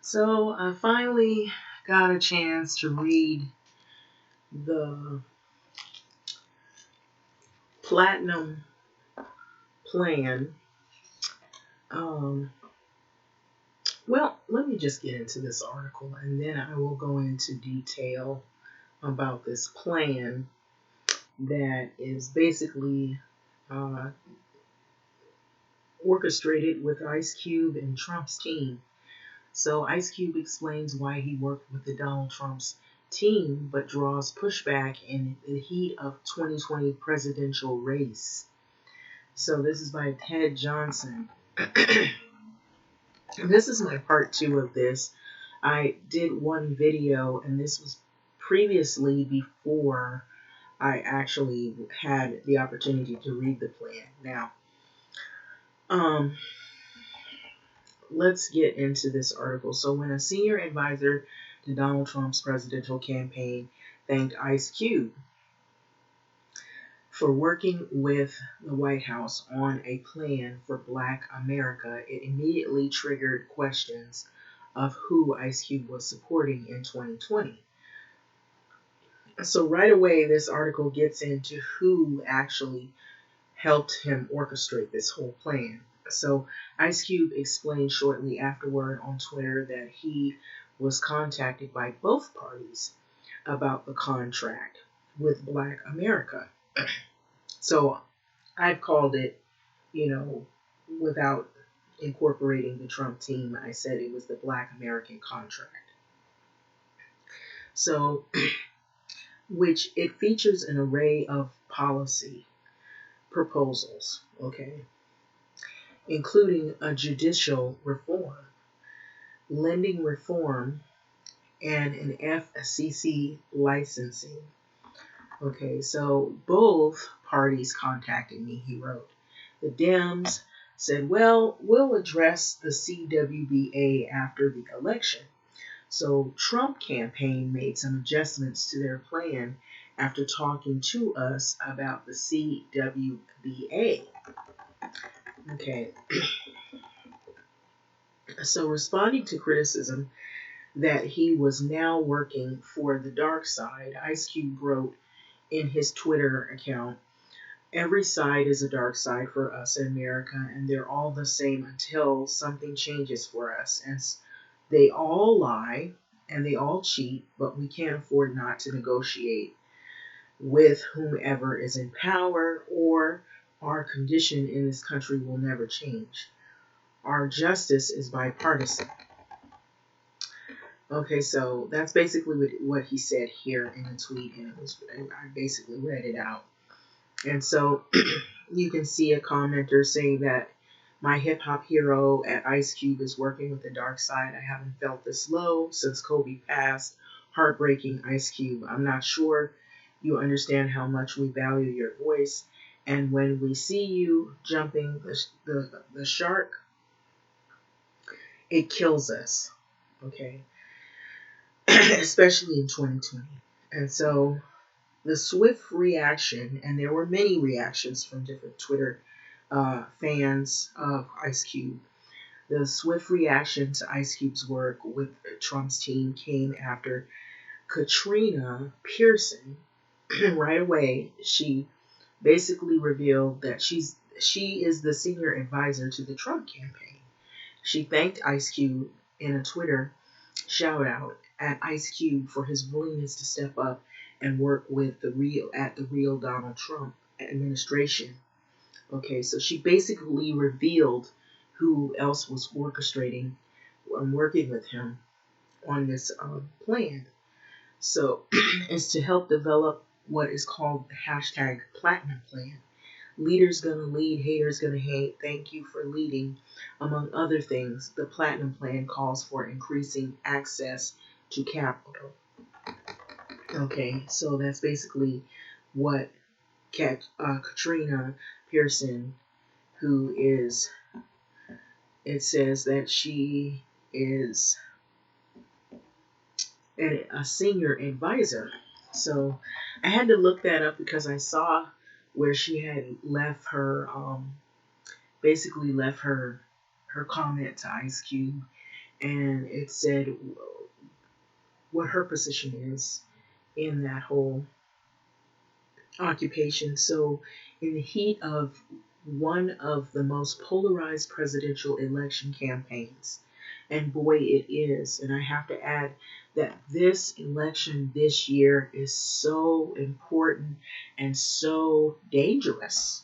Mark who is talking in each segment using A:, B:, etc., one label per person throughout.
A: So I finally got a chance to read the Platinum Plan. Um, well, let me just get into this article and then I will go into detail about this plan that is basically uh, orchestrated with Ice Cube and Trump's team. So Ice Cube explains why he worked with the Donald Trump's team but draws pushback in the heat of 2020 presidential race. So this is by Ted Johnson. This is my part two of this. I did one video, and this was previously before I actually had the opportunity to read the plan. Now, um, let's get into this article. So when a senior advisor to Donald Trump's presidential campaign thanked Ice Cube for working with the White House on a plan for Black America, it immediately triggered questions of who Ice Cube was supporting in 2020. So right away, this article gets into who actually helped him orchestrate this whole plan. So Ice Cube explained shortly afterward on Twitter that he was contacted by both parties about the contract with Black America. So I've called it, without incorporating the Trump team, I said it was the Black American contract. So, which it features an array of policy proposals, okay, including a judicial reform, lending reform, and an FCC licensing. Okay, so both parties contacted me, he wrote. The Dems said, well, we'll address the CWBA after the election. So Trump campaign made some adjustments to their plan after talking to us about the CWBA. Okay, so responding to criticism that he was now working for the dark side, Ice Cube wrote in his Twitter account, every side is a dark side for us in America, and they're all the same until something changes for us. And they all lie and they all cheat, but we can't afford not to negotiate with whomever is in power, or our condition in this country will never change. Our justice is bipartisan. Okay, so that's basically what he said here in the tweet, and I basically read it out. And so you can see a commenter saying that my hip hop hero at Ice Cube is working with the dark side. I haven't felt this low since Kobe passed. Heartbreaking, Ice Cube. I'm not sure you understand how much we value your voice. And when we see you jumping the shark, it kills us. Okay. Especially in 2020. And so the swift reaction, and there were many reactions from different Twitter fans of Ice Cube. The swift reaction to Ice Cube's work with Trump's team came after Katrina Pearson, right away, she basically revealed that she is the senior advisor to the Trump campaign. She thanked Ice Cube in a Twitter shout out at Ice Cube for his willingness to step up and work with the real Donald Trump administration. Okay, so she basically revealed who else was orchestrating and working with him on this plan. So it's to help develop what is called the hashtag Platinum Plan. Leaders gonna lead, haters gonna hate. Thank you for leading. Among other things, the Platinum Plan calls for increasing access to capital. Okay, so that's basically what Katrina Pearson, who is, it says that she is a senior advisor. So I had to look that up because I saw where she had left her, basically left her comment to Ice Cube, and it said what her position is in that whole occupation. So, in the heat of one of the most polarized presidential election campaigns, and boy, it is, and I have to add that this election this year is so important and so dangerous.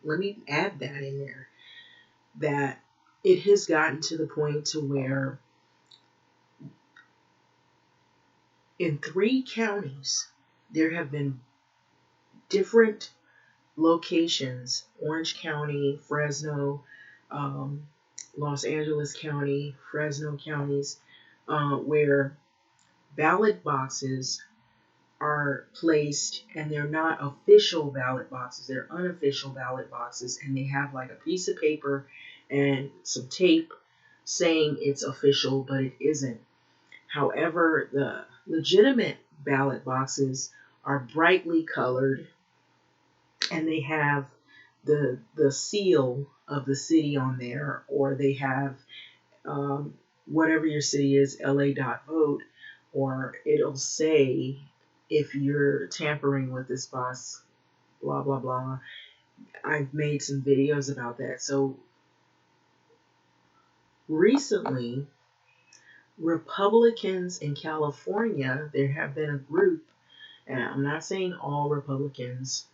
A: Let me add that in there, that it has gotten to the point to where in 3 counties there have been different locations: Orange County, Fresno, um, Los Angeles County, Fresno counties, where ballot boxes are placed, and they're not official ballot boxes, they're unofficial ballot boxes, and they have like a piece of paper and some tape saying it's official, but it isn't. However, the legitimate ballot boxes are brightly colored, and they have the seal of the city on there, or they have whatever your city is, la.vote, or it'll say if you're tampering with this box, blah blah blah. I've made some videos about that. So recently, Republicans in California, there have been a group, and I'm not saying all Republicans,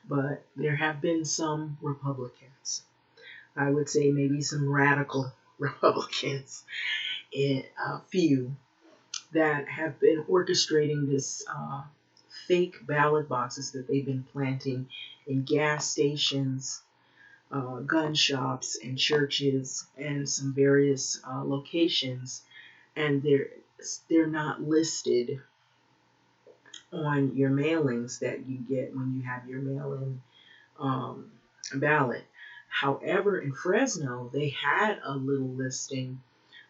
A: but there have been some Republicans. I would say maybe some radical Republicans, and a few that have been orchestrating this fake ballot boxes that they've been planting in gas stations, gun shops, and churches, and some various locations, and they're not listed on your mailings that you get when you have your mail-in um, ballot. However, in Fresno, they had a little listing,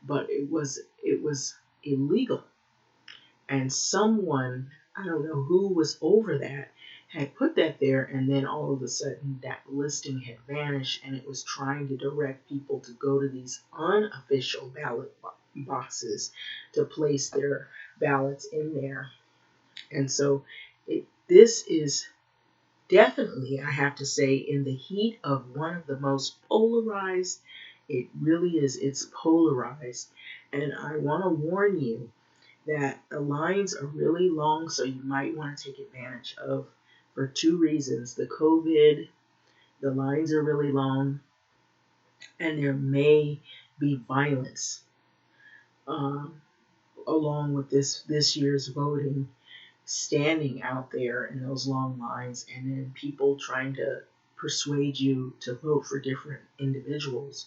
A: but it was illegal, and someone, I don't know who was over that, had put that there, and then all of a sudden that listing had vanished, and it was trying to direct people to go to these unofficial ballot boxes to place their ballots in there. And so this is definitely, I have to say, in the heat of one of the most polarized, it really is, it's polarized. And I want to warn you that the lines are really long, so you might want to take advantage of, for 2 reasons: the COVID, the lines are really long, and there may be violence um, along with this year's voting, standing out there in those long lines, and then people trying to persuade you to vote for different individuals.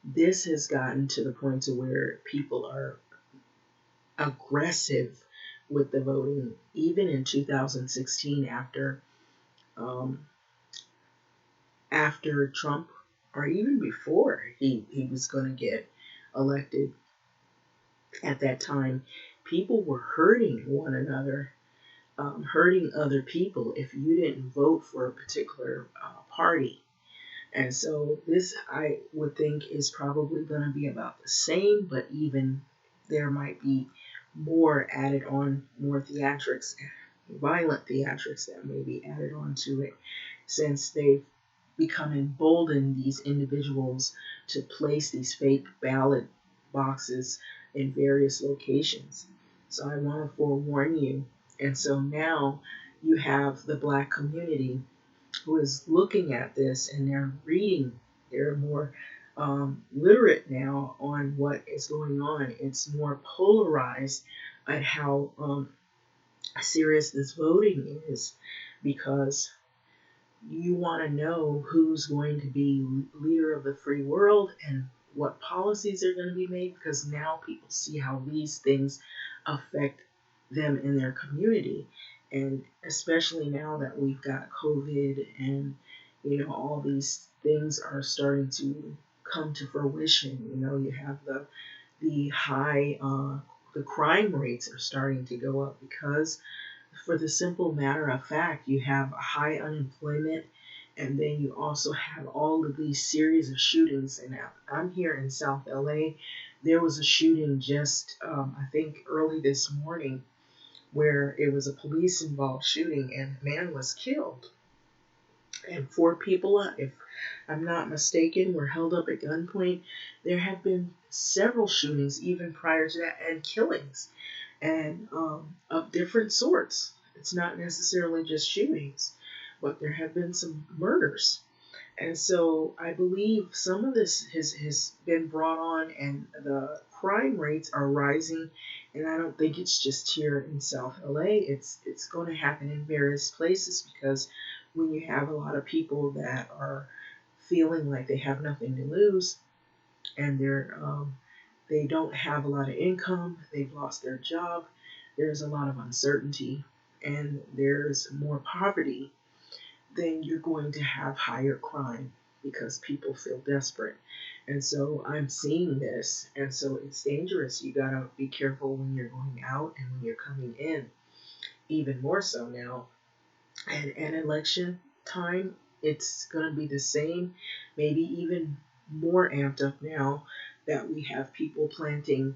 A: This has gotten to the point to where people are aggressive with the voting, even in 2016, um, after Trump, or even before he was going to get elected. At that time, people were hurting one another, hurting other people if you didn't vote for a particular party. And so this, I would think, is probably going to be about the same, but even there might be more added on, more theatrics, violent theatrics that may be added on to it, since they've become emboldened, these individuals, to place these fake ballot boxes in various locations. So I want to forewarn you. And so now you have the Black community who is looking at this, and they're reading, they're more literate now on what is going on. It's more polarized at how serious this voting is, because you want to know who's going to be leader of the free world and what policies are going to be made, because now people see how these things affect them in their community. And especially now that we've got COVID, and all these things are starting to come to fruition. You have the high the crime rates are starting to go up, because for the simple matter of fact, you have a high unemployment, and then you also have all of these series of shootings. And I'm here in South LA, There was a shooting just, I think, early this morning where it was a police involved shooting and a man was killed. And four people, if I'm not mistaken, were held up at gunpoint. There have been several shootings even prior to that and killings and of different sorts. It's not necessarily just shootings, but there have been some murders. And so I believe some of this has been brought on, and the crime rates are rising. And I don't think it's just here in South LA. It's going to happen in various places because when you have a lot of people that are feeling like they have nothing to lose and they don't have a lot of income, they've lost their job, there's a lot of uncertainty, and there's more poverty, then you're going to have higher crime because people feel desperate. And so I'm seeing this, and so it's dangerous. You gotta be careful when you're going out and when you're coming in, even more so now. And an election time, it's gonna be the same, maybe even more amped up now that we have people planting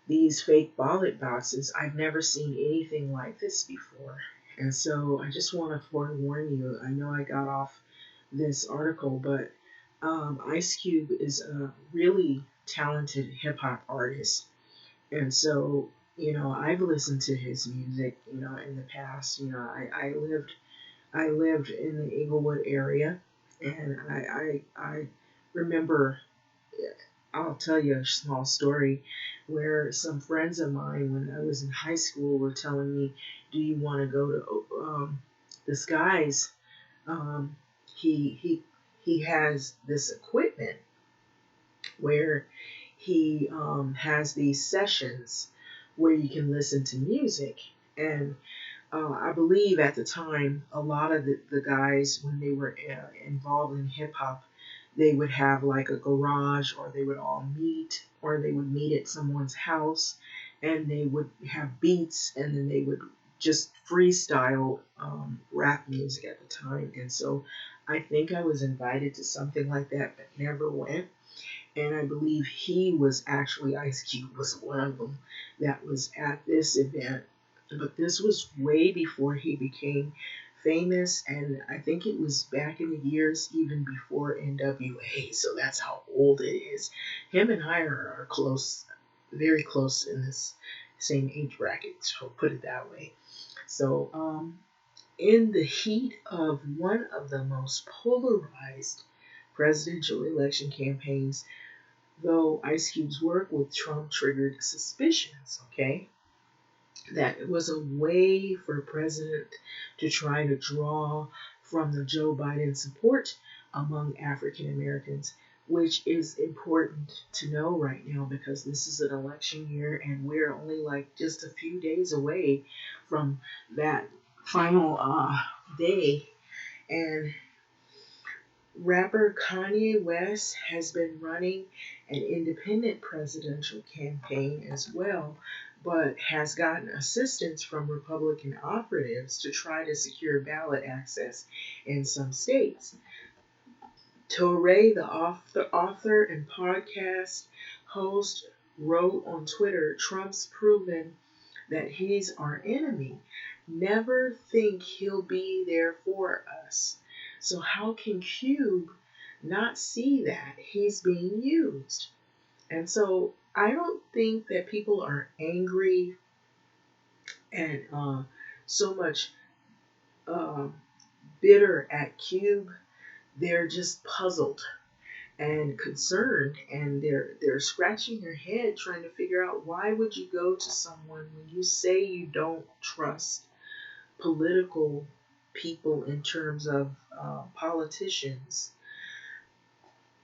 A: these fake ballot boxes. I've never seen anything like this before. And so I just want to forewarn you. I know I got off this article, but Ice Cube is a really talented hip hop artist. And so, I've listened to his music, in the past. I lived in the Inglewood area, and I remember, I'll tell you a small story where some friends of mine, when I was in high school, were telling me, "Do you want to go to this guy's? Um, he has this equipment where he has these sessions where you can listen to music." And I believe at the time, a lot of the guys, when they were involved in hip hop, they would have like a garage, or they would all meet, or they would meet at someone's house, and they would have beats, and then they would just freestyle rap music at the time. And so I think I was invited to something like that, but never went. And I believe he was actually, Ice Cube was one of them that was at this event. But this was way before he became famous, and I think it was back in the years even before NWA, so that's how old it is. Him and I are close, very close in this same age bracket, so put it that way. So, in the heat of one of the most polarized presidential election campaigns, though Ice Cube's work with Trump triggered suspicions, okay, that it was a way for a president to try to draw from the Joe Biden support among African Americans, which is important to know right now because this is an election year and we're only like just a few days away from that final day. And rapper Kanye West has been running an independent presidential campaign as well, but has gotten assistance from Republican operatives to try to secure ballot access in some states. Toure, the author and podcast host, wrote on Twitter, "Trump's proven that he's our enemy. Never think he'll be there for us. So how can Cube not see that he's being used?" And so I don't think that people are angry and so much uh, bitter at Cube. They're just puzzled and concerned, and they're scratching their head trying to figure out, why would you go to someone when you say you don't trust political people in terms of politicians.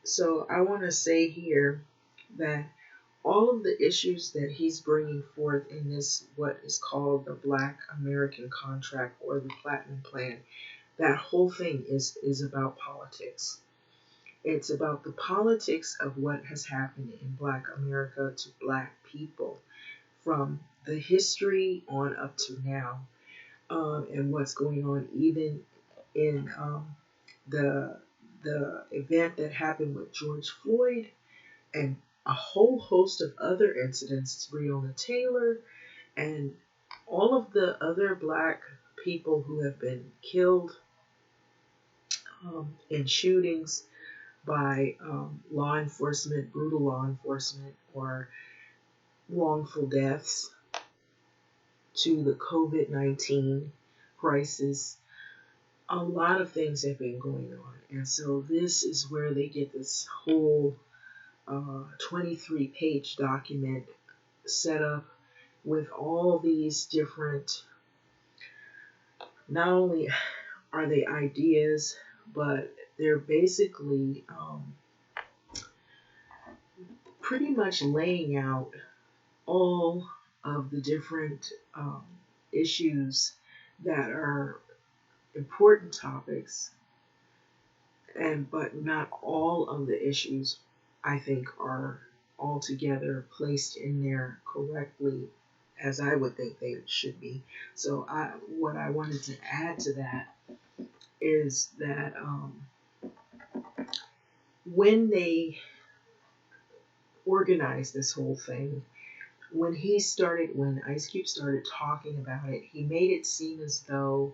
A: So I want to say here that all of the issues that he's bringing forth in this, what is called the Black American Contract or the Platinum Plan, that whole thing is about politics. It's about the politics of what has happened in Black America to Black people from the history on up to now, and what's going on even in the event that happened with George Floyd, and a whole host of other incidents, Breonna Taylor, and all of the other black people who have been killed in shootings by law enforcement, brutal law enforcement, or wrongful deaths to the COVID-19 crisis. A lot of things have been going on. And so this is where they get this whole 23-page document set up with all these different, not only are they ideas, but they're basically pretty much laying out all of the different issues that are important topics, and but not all of the issues I think are altogether placed in there correctly as I would think they should be. So what I wanted to add to that is that when they organized this whole thing, when Ice Cube started talking about it, he made it seem as though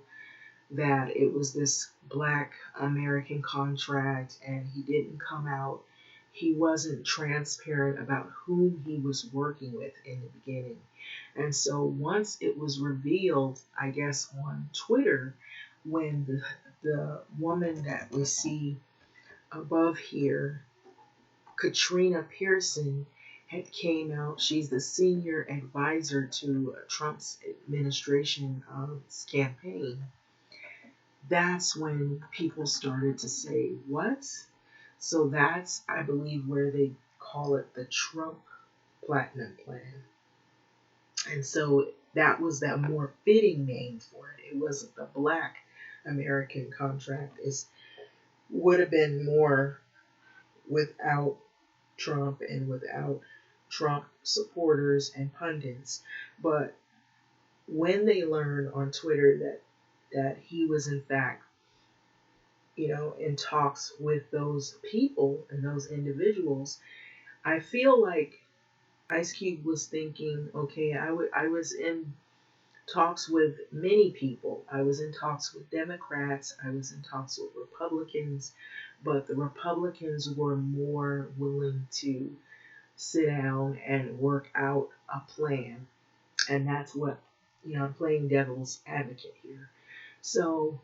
A: that it was this black American contract and he didn't come out. He wasn't transparent about whom he was working with in the beginning. And so once it was revealed, I guess on Twitter, when the woman that we see above here, Katrina Pearson, had came out. She's the senior advisor to Trump's administration campaign. That's when people started to say, what? So that's, I believe, where they call it the Trump Platinum Plan. And so that was that more fitting name for it. It wasn't the Black American contract. It would have been more without Trump and without Trump supporters and pundits. But when they learned on Twitter that he was in fact, in talks with those people and those individuals, I feel like Ice Cube was thinking, okay, I was in talks with many people. I was in talks with Democrats. I was in talks with Republicans, but the Republicans were more willing to sit down and work out a plan. And that's what, I'm playing devil's advocate here. So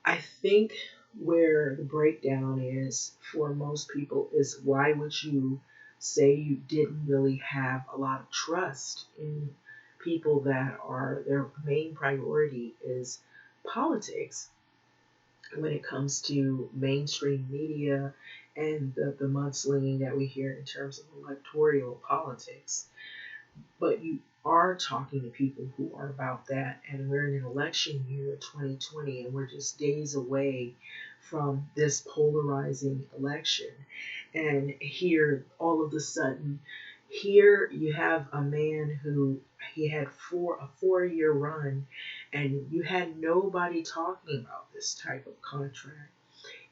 A: I think where the breakdown is for most people is, why would you say you didn't really have a lot of trust in people that are, their main priority is politics when it comes to mainstream media and the mudslinging that we hear in terms of electoral politics. But you are talking to people who are about that, and we're in an election year, 2020, and we're just days away from this polarizing election. And here, all of a sudden, here you have a man who he had a 4-year run, and you had nobody talking about this type of contract.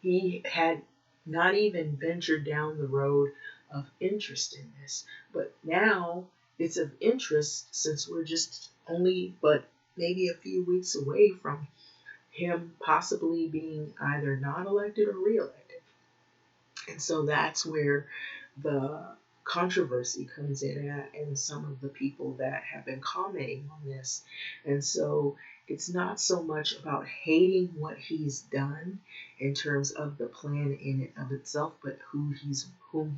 A: He had not even ventured down the road of interest in this, but now it's of interest since we're just only but maybe a few weeks away from him possibly being either non-elected or re-elected. And so that's where the controversy comes in at, and some of the people that have been commenting on this. And so it's not so much about hating what he's done in terms of the plan in it of itself, but whom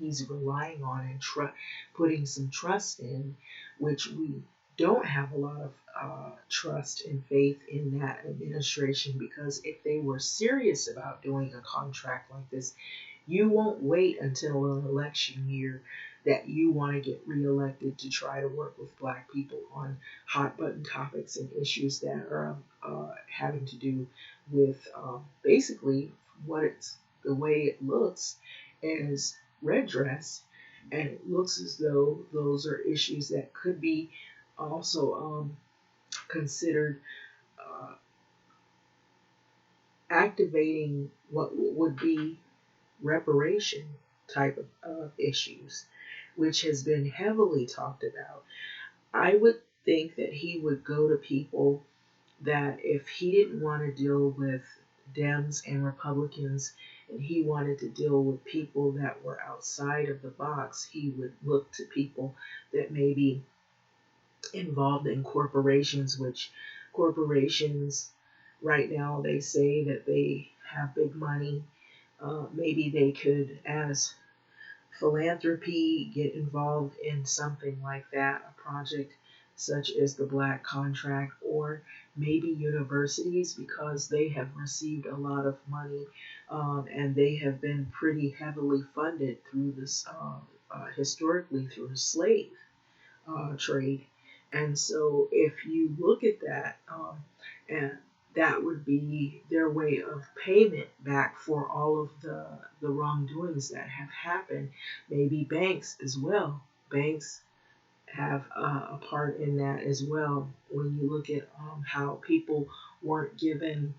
A: he's relying on and putting some trust in, which we don't have a lot of trust and faith in that administration, because if they were serious about doing a contract like this, you won't wait until an election year that you want to get reelected to try to work with black people on hot button topics and issues that are having to do with basically the way it looks as redress. And it looks as though those are issues that could be also considered activating what would be reparation type of issues. which has been heavily talked about. I would think that he would go to people that if he didn't want to deal with Dems and Republicans and he wanted to deal with people that were outside of the box, he would look to people that may be involved in corporations, which corporations right now they say that they have big money. Maybe they could, as philanthropy, get involved in something like that, a project such as the Black Contract, or maybe universities because they have received a lot of money and they have been pretty heavily funded through this historically through the slave trade. And so if you look at that, and that would be their way of payment back for all of the wrongdoings that have happened. Maybe banks as well. Banks have a part in that as well. When you look at how people weren't given,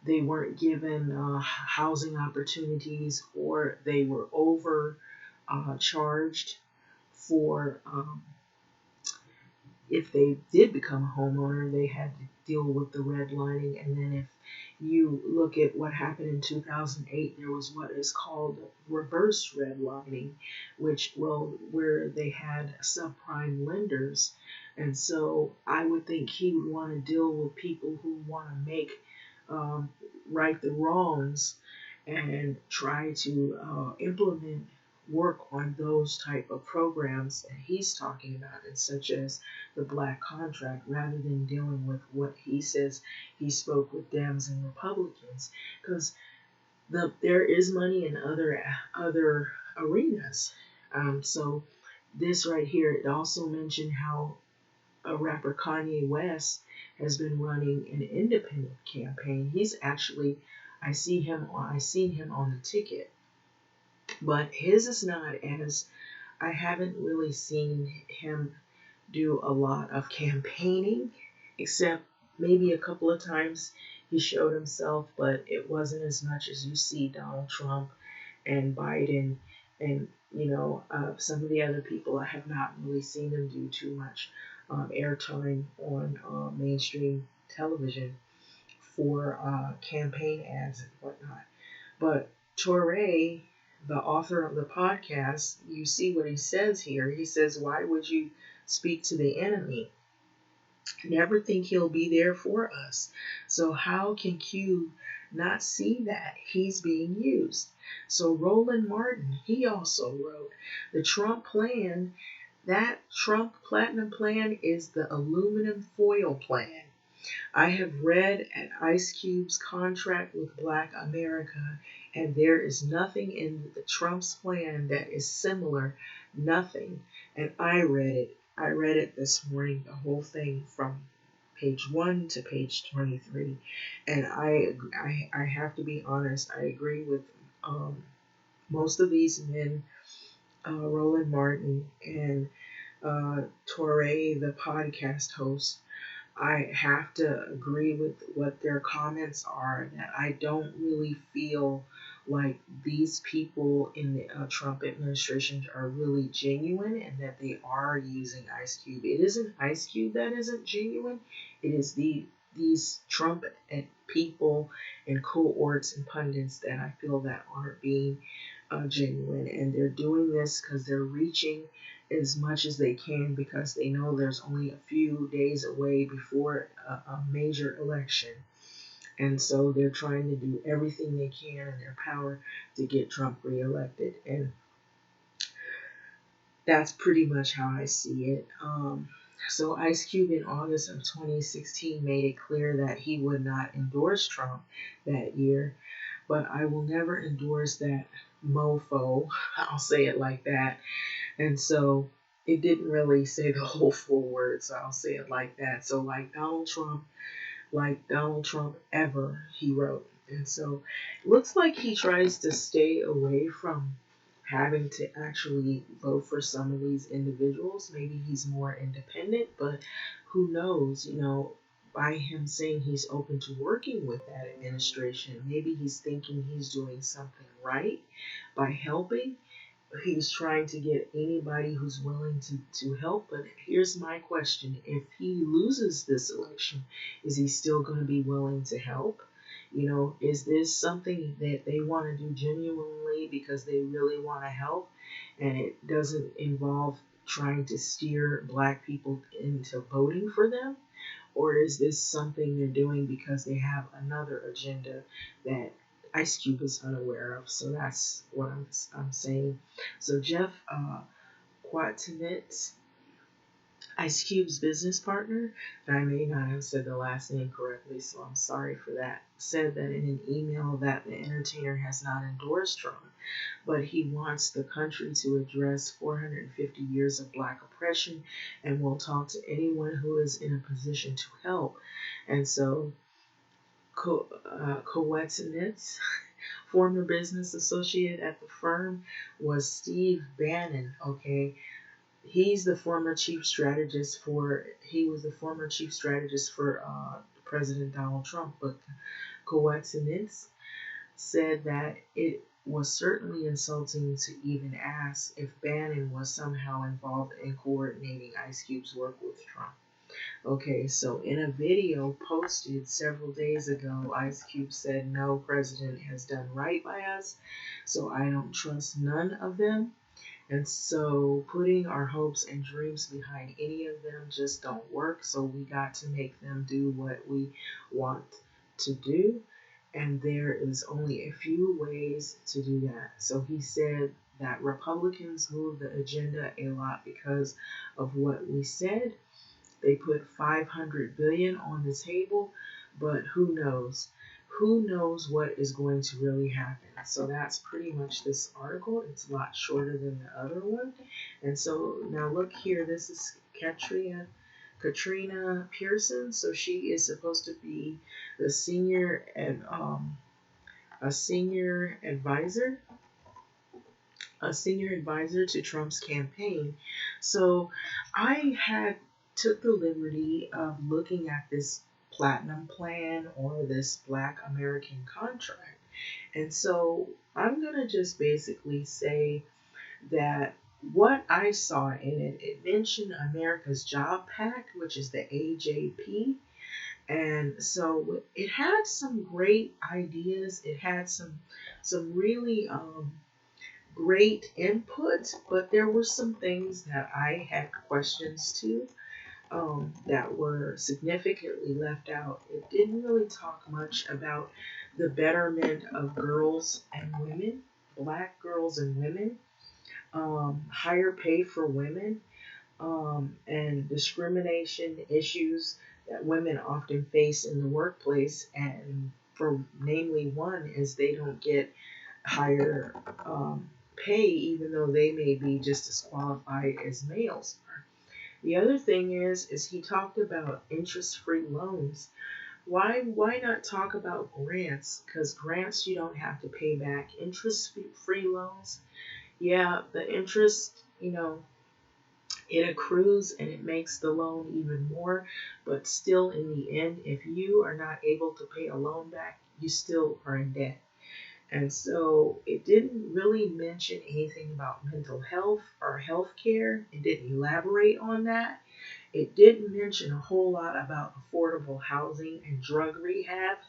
A: they weren't given housing opportunities, or they were over charged for if they did become a homeowner, they had to deal with the redlining. And then if you look at what happened in 2008, there was what is called reverse redlining, which where they had subprime lenders. And so I would think he would want to deal with people who want to make um, right the wrongs and try to implement work on those type of programs that he's talking about, and such as the black contract, rather than dealing with what he says he spoke with Dems and Republicans, because there is money in other arenas. So this right here, it also mentioned how a rapper Kanye West has been running an independent campaign. He's actually, I seen him on the ticket, but his is not as, I haven't really seen him do a lot of campaigning, except maybe a couple of times he showed himself, but it wasn't as much as you see Donald Trump and Biden and some of the other people. I have not really seen them do too much airtime on mainstream television for campaign ads and whatnot. But Toure, the author of the podcast, you see what he says here. He says, "Why would you speak to the enemy? Never think he'll be there for us. So how can Q not see that he's being used?" So Roland Martin, he also wrote, "The Trump plan, that Trump Platinum Plan is the aluminum foil plan. I have read at Ice Cube's contract with Black America, and there is nothing in the Trump's plan that is similar. Nothing." And I read it. I read it this morning, the whole thing from page 1 to page 23. And I have to be honest, I agree with most of these men, Roland Martin and Toure, the podcast host. I have to agree with what their comments are, that I don't really feel like these people in the Trump administration are really genuine, and that they are using Ice Cube. It isn't Ice Cube that isn't genuine. It is these Trump and people and cohorts and pundits that I feel that aren't being genuine, and they're doing this because they're reaching as much as they can, because they know there's only a few days away before a major election. And so they're trying to do everything they can in their power to get Trump reelected. And that's pretty much how I see it. So Ice Cube in August of 2016 made it clear that he would not endorse Trump that year. But I will never endorse that mofo. I'll say it like that. And so it didn't really say the whole full word, so I'll say it like that. So like Donald Trump ever, he wrote. And so it looks like he tries to stay away from having to actually vote for some of these individuals. Maybe he's more independent, but who knows, by him saying he's open to working with that administration, maybe he's thinking he's doing something right by helping. he's trying to get anybody who's willing to help. But here's my question: if he loses this election, is he still going to be willing to help? Is this something that they want to do genuinely because they really want to help, and it doesn't involve trying to steer black people into voting for them? Or is this something they're doing because they have another agenda that Ice Cube is unaware of? So that's what I'm saying. So Jeff Quatinitz, Ice Cube's business partner, and I may not have said the last name correctly, so I'm sorry for that, said that in an email that the entertainer has not endorsed Trump, but he wants the country to address 450 years of black oppression and will talk to anyone who is in a position to help. And so Kowetzinitz, former business associate at the firm, was Steve Bannon. Okay, he was the former chief strategist for President Donald Trump. But Kowetzinitz said that it was certainly insulting to even ask if Bannon was somehow involved in coordinating Ice Cube's work with Trump. Okay, so in a video posted several days ago, Ice Cube said, "No president has done right by us, so I don't trust none of them. And so putting our hopes and dreams behind any of them just don't work. So we got to make them do what we want to do. And there is only a few ways to do that." So he said that Republicans move the agenda a lot because of what we said. They put 500 billion on the table, but who knows? Who knows what is going to really happen? So that's pretty much this article. It's a lot shorter than the other one. And so now look here. This is Katrina Pearson. So she is supposed to be the a senior advisor to Trump's campaign. So I had took the liberty of looking at this platinum plan or this Black American contract. And so I'm going to just basically say that what I saw in it, it mentioned America's Job Pact, which is the AJP. And so it had some great ideas. It had some really great input, but there were some things that I had questions to, that were significantly left out. It didn't really talk much about the betterment of girls and women, black girls and women, higher pay for women, and discrimination issues that women often face in the workplace. And for namely one is they don't get higher pay, even though they may be just as qualified as males are. The other thing is he talked about interest-free loans. Why not talk about grants? Because grants you don't have to pay back. Interest-free loans, yeah, the interest, it accrues and it makes the loan even more. But still, in the end, if you are not able to pay a loan back, you still are in debt. And so it didn't really mention anything about mental health or health care. It didn't elaborate on that. It didn't mention a whole lot about affordable housing and drug rehab.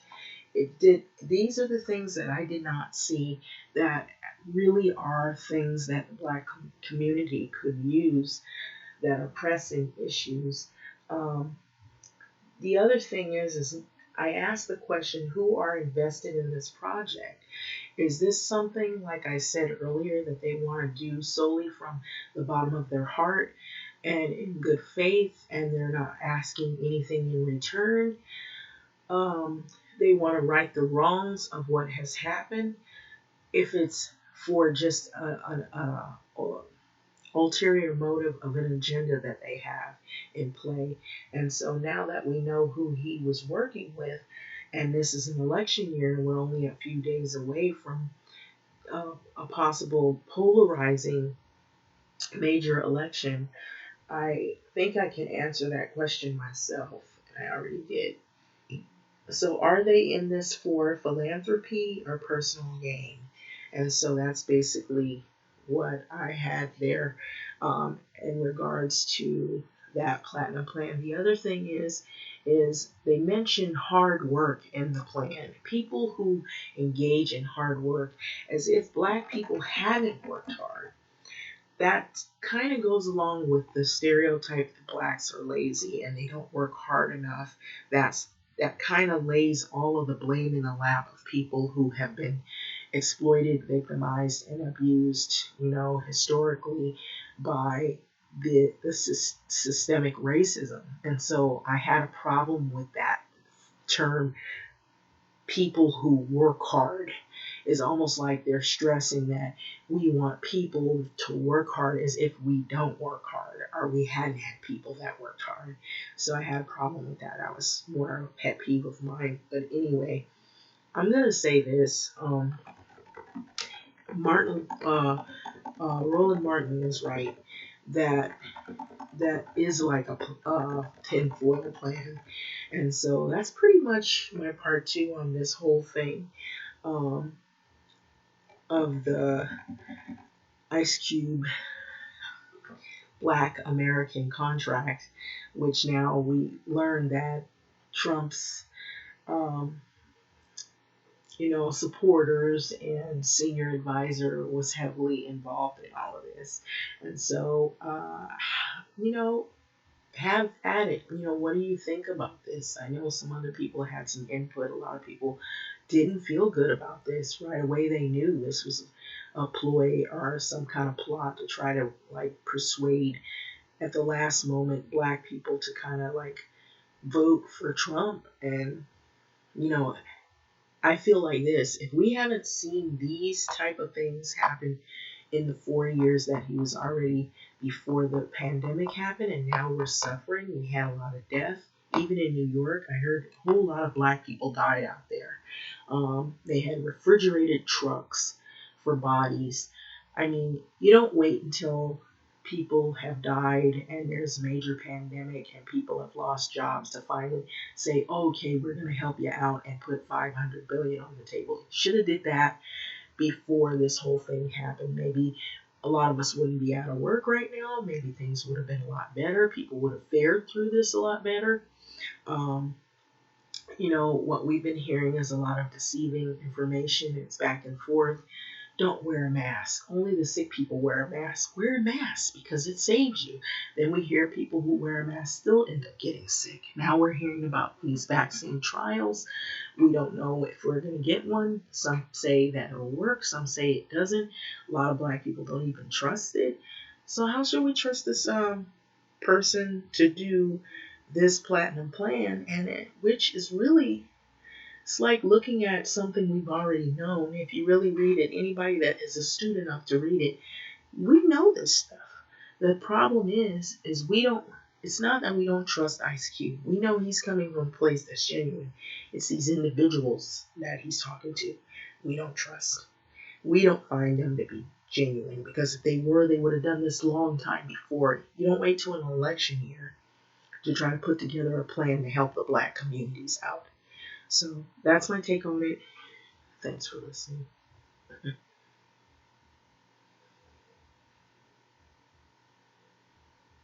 A: It did. These are the things that I did not see that really are things that the Black community could use that are pressing issues. Um, the other thing is I asked the question, who are invested in this project? Is this something, like I said earlier, that they want to do solely from the bottom of their heart and in good faith, and they're not asking anything in return? They want to right the wrongs of what has happened. If it's for just a ulterior motive of an agenda that they have in play. And so now that we know who he was working with, and this is an election year, and we're only a few days away from a possible polarizing major election, I think I can answer that question myself. I already did. So, are they in this for philanthropy or personal gain? And so that's basically what I had there in regards to that platinum plan. The other thing is they mention hard work in the plan. People who engage in hard work as if Black people hadn't worked hard. That kind of goes along with the stereotype that Blacks are lazy and they don't work hard enough. That kind of lays all of the blame in the lap of people who have been exploited, victimized, and abused, historically by the systemic racism. And so I had a problem with that term, people who work hard. Is almost like they're stressing that we want people to work hard as if we don't work hard or we hadn't had people that worked hard. So I had a problem with that. That was more of a pet peeve of mine. But anyway, I'm going to say this. Roland Martin is right that is like a tinfoil plan. And so that's pretty much my part two on this whole thing. Of the Ice Cube Black American contract, which now we learn that Trump's, supporters and senior advisor was heavily involved in all of this. And so, have at it. What do you think about this? I know some other people had some input. A lot of people didn't feel good about this. Right away, they knew this was a ploy or some kind of plot to try to persuade at the last moment Black people to kind of vote for Trump. And I feel like this: if we haven't seen these type of things happen in the 4 years that he was already before the pandemic happened, and now we're suffering. We had a lot of death. Even in New York, I heard a whole lot of Black people died out there. They had refrigerated trucks for bodies. I mean, you don't wait until people have died and there's a major pandemic and people have lost jobs to finally say, okay, we're going to help you out and put $500 billion on the table. Should have did that before this whole thing happened. Maybe a lot of us wouldn't be out of work right now. Maybe things would have been a lot better. People would have fared through this a lot better. What we've been hearing is a lot of deceiving information. It's back and forth. Don't wear a mask. Only the sick people wear a mask. Wear a mask because it saves you. Then we hear people who wear a mask still end up getting sick. Now we're hearing about these vaccine trials. We don't know if we're going to get one. Some say that it'll work. Some say it doesn't. A lot of Black people don't even trust it. So how should we trust this person to do this platinum plan, which is really, it's like looking at something we've already known. If you really read it, anybody that is astute enough to read it, we know this stuff. The problem is it's not that we don't trust Ice Cube. We know he's coming from a place that's genuine. It's these individuals that he's talking to we don't trust. We don't find them to be genuine, because if they were, they would have done this long time before. You don't wait till an election year to try to put together a plan to help the Black communities out. So that's my take on it. Thanks for listening.